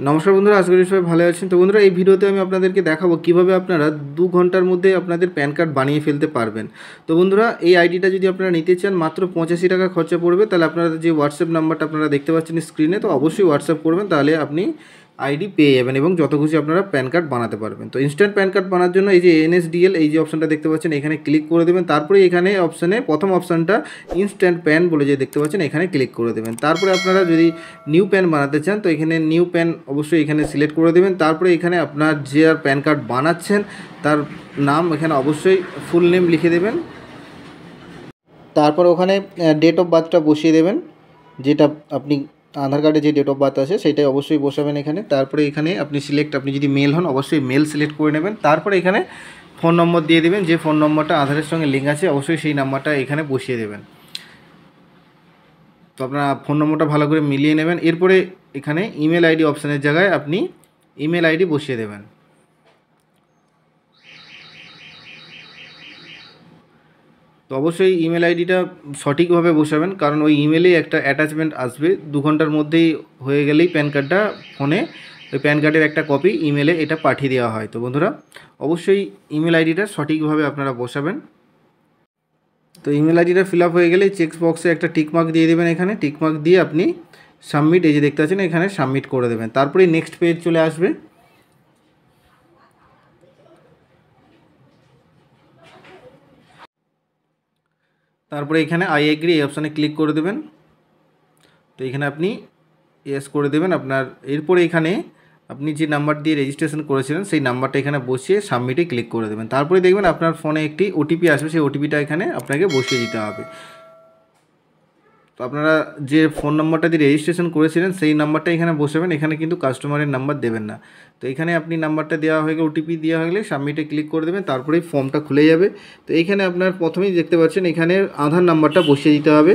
নমস্কার বন্ধুরা, আশা করি সবাই ভালো আছেন। তো বন্ধুরা, এই ভিডিওতে আমি আপনাদেরকে দেখাবো কিভাবে আপনারা 2 ঘন্টার মধ্যে আপনাদের প্যান কার্ড বানিয়ে ফেলতে পারবেন। তো বন্ধুরা, এই আইডিটা যদি আপনারা নিতে চান মাত্র 85 টাকা খরচা পড়বে। তাহলে আপনারা যে হোয়াটসঅ্যাপ নাম্বারটা আপনারা দেখতে পাচ্ছেন স্ক্রিনে, তো অবশ্যই হোয়াটসঅ্যাপ করবেন, তাহলে আপনি আইডি পেয়ে যাবেন এবং যত খুশি আপনারা প্যান কার্ড বানাতে পারবেন। তো ইনস্ট্যান্ট প্যান কার্ড বানার জন্য এই যে NSDL এই যে অপশানটা দেখতে পাচ্ছেন এখানে ক্লিক করে দেবেন। তারপরে এখানে অপশানে প্রথম অপশানটা ইনস্ট্যান্ট প্যান বলে যে দেখতে পাচ্ছেন এখানে ক্লিক করে দেবেন। তারপরে আপনারা যদি নিউ প্যান বানাতে চান তো এখানে নিউ প্যান অবশ্যই এখানে সিলেক্ট করে দেবেন। তারপরে এখানে আপনার যে আর প্যান কার্ড বানাচ্ছেন তার নাম এখানে অবশ্যই ফুল নেম লিখে দেবেন। তারপর ওখানে ডেট অফ বার্থটা বসিয়ে দেবেন, যেটা আপনি আধার কার্ডে যে ডেট অফ বার্থ আছে সেটাই অবশ্যই বসাবেন এখানে। তারপরে এখানে আপনি যদি মেল হন অবশ্যই মেল সিলেক্ট করে নেবেন। তারপরে এখানে ফোন নম্বর দিয়ে দেবেন, যে ফোন নম্বরটা আধারের সঙ্গে লিঙ্ক আছে অবশ্যই সেই নাম্বারটা এখানে বসিয়ে দেবেন। তো আপনারা ফোন নম্বরটা ভালো করে মিলিয়ে নেবেন। এরপরে এখানে ইমেল আইডি অপশানের জায়গায় আপনি ইমেল আইডি বসিয়ে দেবেন। তো অবশ্যই ইমেল আইডিটা সঠিকভাবে বসাবেন, কারণ ওই ইমেলেই একটা অ্যাটাচমেন্ট আসবে। 2 ঘন্টার মধ্যেই হয়ে গেলেই প্যান কার্ডটা ফোনে ওই প্যান কার্ডের একটা কপি ইমেলে এটা পাঠিয়ে দেওয়া হয়। তো বন্ধুরা, অবশ্যই ইমেল আইডিটা সঠিকভাবে আপনারা বসাবেন। তো ইমেল আইডিটা ফিল আপ হয়ে গেলে চেক বক্সে একটা টিকমার্ক দিয়ে দেবেন। এখানে টিকমার্ক দিয়ে আপনি সাবমিট এই যে দেখতে পাচ্ছেন এখানে সাবমিট করে দেবেন। তারপরে নেক্সট পেজ চলে আসবে। তারপরে এখানে আই এগ্রি এই অপশানে ক্লিক করে দেবেন। তো এখানে আপনি ইয়েস করে দেবেন আপনার। এরপরে এখানে আপনি যে নাম্বার দিয়ে রেজিস্ট্রেশন করেছিলেন সেই নাম্বারটা এখানে বসিয়ে সাবমিটে ক্লিক করে দেবেন। তারপরে দেখবেন আপনার ফোনে একটি ওটিপি আসবে, সেই ওটিপিটা এখানে আপনাকে বসিয়ে দিতে হবে। তো আপনারা যে ফোন নাম্বারটা দিয়ে রেজিস্ট্রেশন করেছিলেন সেই নাম্বারটা এখানে বসাবেন, এখানে কিন্তু কাস্টমারের নাম্বার দেবেন না। তো এখানে আপনি নাম্বারটা দেওয়া হয়ে গেলে ওটিপি দেওয়া হয়ে গেলে সাবমিটে ক্লিক করে দেবেন, তারপরেই ফর্মটা খুলে যাবে। তো এইখানে আপনার প্রথমেই দেখতে পাচ্ছেন এখানে আধার নাম্বারটা বসিয়ে দিতে হবে।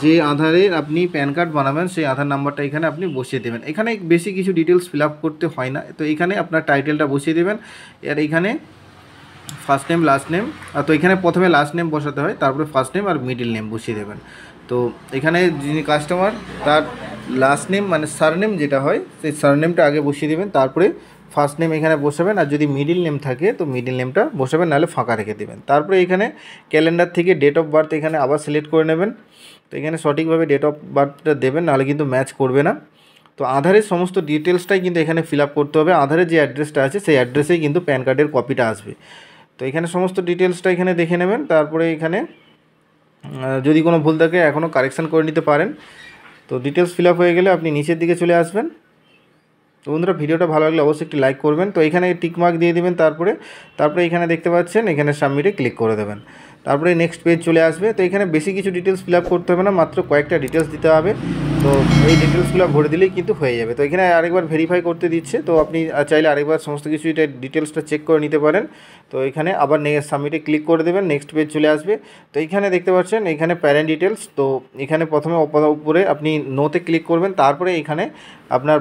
যে আধারের আপনি প্যান কার্ড বানাবেন সেই আধার নাম্বারটা এখানে আপনি বসিয়ে দেবেন। এখানে বেশি কিছু ডিটেলস ফিল আপ করতে হয় না। তো এখানে আপনার টাইটেলটা বসিয়ে দেবেন। আর এখানে ফার্স্ট নেম লাস্ট নেম, আর তো এখানে প্রথমে লাস্ট নেম বসাতে হয়, তারপরে ফার্স্ট নেম আর মিডিল নেম বসিয়ে দেবেন। তো এখানে যিনি কাস্টমার তার লাস্ট নেম মানে সারনেম যেটা হয় সেই সারনেমটা আগে বসিয়ে দেবেন, তারপরে ফার্স্ট নেম এখানে বসাবেন। আর যদি মিডিল নেম থাকে তো মিডিল নেমটা বসাবেন, নাহলে ফাঁকা রেখে দেবেন। তারপরে এখানে ক্যালেন্ডার থেকে ডেট অফ বার্থ এখানে আবার সিলেক্ট করে নেবেন। তো এখানে সঠিকভাবে ডেট অফ বার্থটা দেবেন, নাহলে কিন্তু ম্যাচ করবে না। তো আধারের সমস্ত ডিটেলসটাই কিন্তু এখানে ফিল আপ করতে হবে। আধারের যে অ্যাড্রেসটা আছে সেই অ্যাড্রেসেই কিন্তু প্যান কার্ডের কপিটা আসবে। তো এখানে সমস্ত ডিটেলসটা এখানে দেখে নেবেন। তারপরে এখানে যদি কোনো ভুল থাকে এখনও কারেকশান করে নিতে পারেন। তো ডিটেলস ফিল আপ হয়ে গেলে আপনি নিচের দিকে চলে আসবেন। তো বন্ধুরা, ভিডিওটা ভালো লাগলে অবশ্যই একটি লাইক করবেন। তো এখানে টিকমার্ক দিয়ে দেবেন। তারপরে এখানে দেখতে পাচ্ছেন এখানে সাবমিটে ক্লিক করে দেবেন। তারপরে নেক্সট পেজ চলে আসবে। তো এখানে বেশি কিছু ডিটেলস ফিল আপ করতে হবে না, মাত্র কয়েকটা ডিটেলস দিতে হবে। তো এই ডিটেলসগুলো ভরে দিলেই কিন্তু হয়ে যাবে। তো এখানে আরেকবার ভেরিফাই করতে দিচ্ছে, তো আপনি চাইলে আরেকবার সমস্ত কিছু এটা ডিটেলসটা চেক করে নিতে পারেন। তো এখানে আবার সাবমিটে ক্লিক করে দেবেন, নেক্সট পেজ চলে আসবে। তো এইখানে দেখতে পাচ্ছেন এখানে প্যারেন্ট ডিটেলস। তো এখানে প্রথমে উপরে আপনি নোতে ক্লিক করবেন, তারপরে এখানে আপনার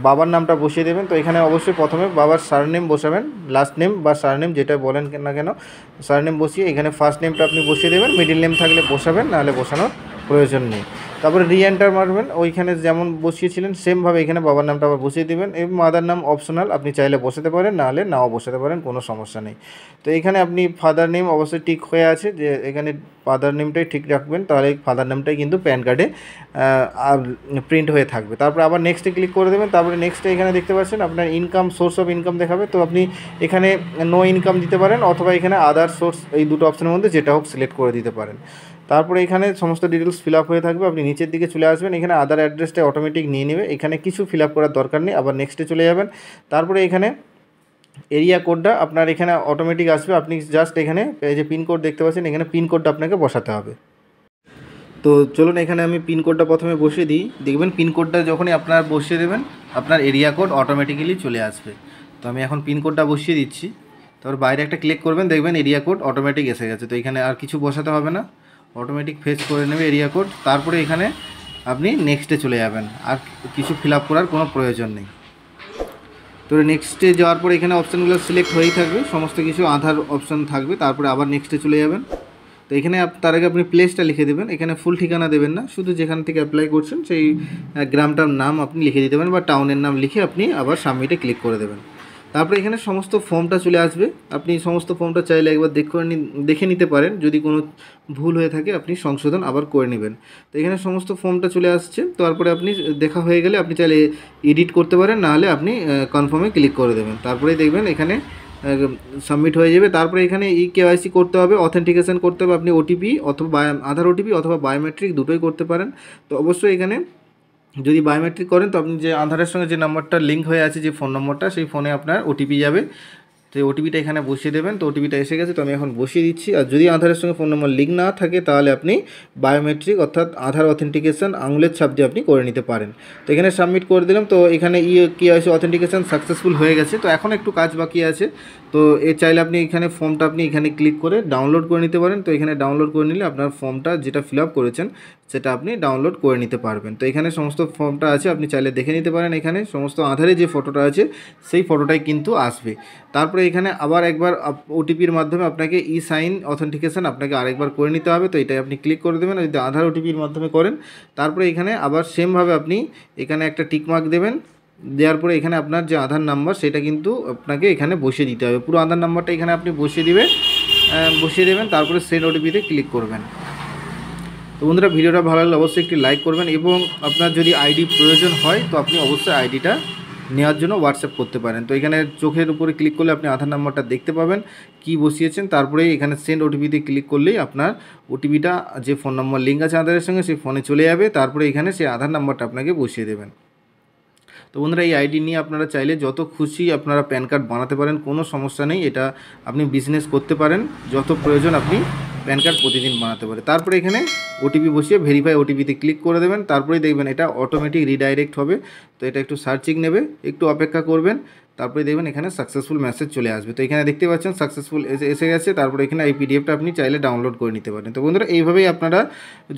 বাবার নামটা বসিয়ে দেবেন। তো এখানে অবশ্যই প্রথমে বাবার সারনেম বসাবেন, লাস্ট নেম বা সারনেম যেটা বলেন না কেন সারনেম বসিয়ে এখানে ফার্স্ট নেমটা আপনি বসিয়ে দেবেন। মিডিল নেম থাকলে বসাবেন, নাহলে বসানোর প্রয়োজন নেই। তারপরে রিএন্টার মারবেন, ওইখানে যেমন বসিয়েছিলেন সেমভাবে এখানে বাবার নামটা আবার বসিয়ে দেবেন। এবং মাদার নাম অপশনাল, আপনি চাইলে বসাতে পারেন, নাহলে নাও বসাতে পারেন, কোনো সমস্যা নেই। তো এখানে আপনি ফাদার নেম অবশ্যই ঠিক হয়ে আছে, যে এখানে ফাদার নেমটাই ঠিক রাখবেন, তাহলে ফাদার নেমটাই কিন্তু প্যান কার্ডে প্রিন্ট হয়ে থাকবে। তারপর আবার নেক্সটে ক্লিক করে দেবেন। তারপরে নেক্সটে এখানে দেখতে পাচ্ছেন আপনার ইনকাম সোর্স অফ ইনকাম দেখাবে। তো আপনি এখানে নো ইনকাম দিতে পারেন, অথবা এখানে আদার সোর্স, এই দুটো অপশনের মধ্যে যেটা হোক সিলেক্ট করে দিতে পারেন। তারপরে এখানে সমস্ত ডিটেলস ফিল আপ হয়ে থাকবে। আপনি নিচের দিকে চলে আসবেন, এখানে আধার অ্যাড্রেসটা অটোমেটিক নিয়ে নেবে, এখানে কিছু ফিল আপ করার দরকার নেই। আবার নেক্সটে চলে যাবেন। তারপরে এখানে এরিয়া কোডটা আপনার এখানে অটোমেটিক আসবে। আপনি জাস্ট এখানে এই যে পিনকোড দেখতে পাচ্ছেন এখানে পিনকোডটা আপনাকে বসাতে হবে। তো চলুন এখানে আমি পিনকোডটা প্রথমে বসিয়ে দিই। দেখবেন পিনকোডটা যখনই আপনার বসিয়ে দেবেন আপনার এরিয়া কোড অটোমেটিক্যালি চলে আসবে। তো আমি এখন পিনকোডটা বসিয়ে দিচ্ছি। তারপর বাইরে একটা ক্লিক করবেন, দেখবেন এরিয়া কোড অটোমেটিক এসে গেছে। তো এখানে আর কিছু বসাতে হবে না, অটোমেটিক ফেচ করে নেবে এরিয়া কোড। তারপরে এখানে আপনি নেক্সটে চলে যাবেন, আর কিছু ফিল আপ করার কোনো প্রয়োজন নেই। তো নেক্সটে যাওয়ার পরে এখানে অপশানগুলো সিলেক্ট হয়েই থাকবে, সমস্ত কিছু আধার অপশান থাকবে। তারপরে আবার নেক্সটে চলে যাবেন। তো এখানে তার আগে আপনি প্লেসটা লিখে দেবেন, এখানে ফুল ঠিকানা দেবেন না, শুধু যেখান থেকে অ্যাপ্লাই করছেন সেই গ্রামটার নাম আপনি লিখে দিতে পারেন বা টাউনের নাম লিখে আপনি আবার সাবমিটে ক্লিক করে দেবেন। তারপরে এখানে সমস্ত ফর্মটা চলে আসবে, আপনি সমস্ত ফর্মটা চাইলে একবার দেখে নিতে পারেন, যদি কোনো ভুল হয়ে থাকে আপনি সংশোধন আবার করে নেবেন। তো এখানে সমস্ত ফর্মটা চলে আসছে, তারপরে আপনি দেখা হয়ে গেলে আপনি চাইলে এডিট করতে পারেন, নাহলে আপনি কনফার্মে ক্লিক করে দেবেন। তারপরেই দেখবেন এখানে সাবমিট হয়ে যাবে। তারপরে এখানে KYC করতে হবে, অথেন্টিকেশন করতে হবে, আপনি ওটিপি অথবা আধার ওটিপি অথবা বায়োমেট্রিক দুটোই করতে পারেন। তো অবশ্যই এখানে যদি বায়োমেট্রিক করেন তো আপনি যে আধারের সঙ্গে যে নাম্বারটা লিঙ্ক হয়ে আছে, যে ফোন নম্বরটা, সেই ফোনে আপনার ওটিপি যাবে, তো ওটিপিটা এখানে বসিয়ে দেবেন। তো ওটিপিটা এসে গেছে, তো আমি এখন বসিয়ে দিচ্ছি। আর যদি আধারের সঙ্গে ফোন নম্বর লিঙ্ক না থাকে তাহলে আপনি বায়োমেট্রিক অর্থাৎ আধার অথেন্টিকেশন আঙুলের ছাপ দিয়ে আপনি করে নিতে পারেন। তো এখানে সাবমিট করে দিলাম। তো এখানে KYC অথেন্টিকেশন সাকসেসফুল হয়ে গেছে। তো এখন একটু কাজ বাকি আছে, তো চাইলে আপনি এখানে ফর্মটা আপনি এখানে ক্লিক করে ডাউনলোড করে নিতে পারেন। তো এখানে ডাউনলোড করে নিলে আপনার ফর্মটা যেটা ফিল আপ করেছেন সেটা আপনি ডাউনলোড করে নিতে পারবেন। তো এখানে সমস্ত ফর্মটা আছে, আপনি চাইলে দেখে নিতে পারেন। এখানে সমস্ত আধারে যে ফটোটা আছে সেই ফটোটাই কিন্তু আসবে। তারপরে এখানে আবার একবার ওটিপির মাধ্যমে আপনাকে সাইন অথেন্টিকেশন আপনাকে আরেকবার করে নিতে হবে। তো এটাই আপনি ক্লিক করে দেবেন, যদি আধার ওটিপির মাধ্যমে করেন। তারপরে এখানে আবার সেমভাবে আপনি এখানে একটা টিকমার্ক দেবেন, দেওয়ার পরে এখানে আপনার যে আধার নাম্বার সেটা কিন্তু আপনাকে এখানে বসিয়ে দিতে হবে, পুরো আধার নাম্বারটা এখানে আপনি বসিয়ে দেবেন। তারপরে সেন্ড ওটিপিতে ক্লিক করবেন। তো বন্ধুরা, ভিডিওটা ভালো লাগলে অবশ্যই একটি লাইক করবেন, এবং আপনার যদি আইডি প্রয়োজন হয় তো আপনি অবশ্যই আইডিটা নেওয়ার জন্য হোয়াটসঅ্যাপ করতে পারেন। তো এখানে চোখের উপরে ক্লিক করলে আপনি আধার নাম্বারটা দেখতে পাবেন কি বসিয়েছেন। তারপরে এখানে সেন্ড ওটিপিতে ক্লিক করলেই আপনার ওটিপিটা যে ফোন নম্বর লিঙ্ক আছে আধারের সঙ্গে সেই ফোনে চলে যাবে। তারপরে এখানে সেই আধার নাম্বারটা আপনাকে বসিয়ে দেবেন। তো বন্ধুরা, এই আইডি নিয়ে আপনারা চাইলে যত খুশি আপনারা প্যান কার্ড বানাতে পারেন, কোনো সমস্যা নেই। এটা আপনি বিজনেস করতে পারেন, যত প্রয়োজন আপনি প্যান কার্ড প্রতিদিন বানাতে পারেন। তারপরে এখানে ওটিপি বসিয়ে ভেরিফাই ওটিপিতে ক্লিক করে দেবেন। তারপরেই দেখবেন এটা অটোমেটিক রিডাইরেক্ট হবে। তো এটা একটু সার্চিং নেবে, একটু অপেক্ষা করবেন। তারপরে দেখবেন এখানে সাকসেসফুল মেসেজ চলে আসবে। তো এখানে দেখতে পাচ্ছেন সাকসেসফুল এসে গেছে। তারপরে এখানে এই পিডিএফটা আপনি চাইলে ডাউনলোড করে নিতে পারেন। তো বন্ধুরা, এইভাবেই আপনারা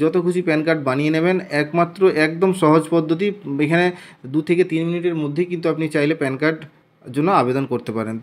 যত খুশি প্যান কার্ড বানিয়ে নেবেন, একমাত্র একদম সহজ পদ্ধতি। এখানে 2 থেকে 3 মিনিটের মধ্যেই কিন্তু আপনি চাইলে প্যান কার্ড জন্য আবেদন করতে পারেন।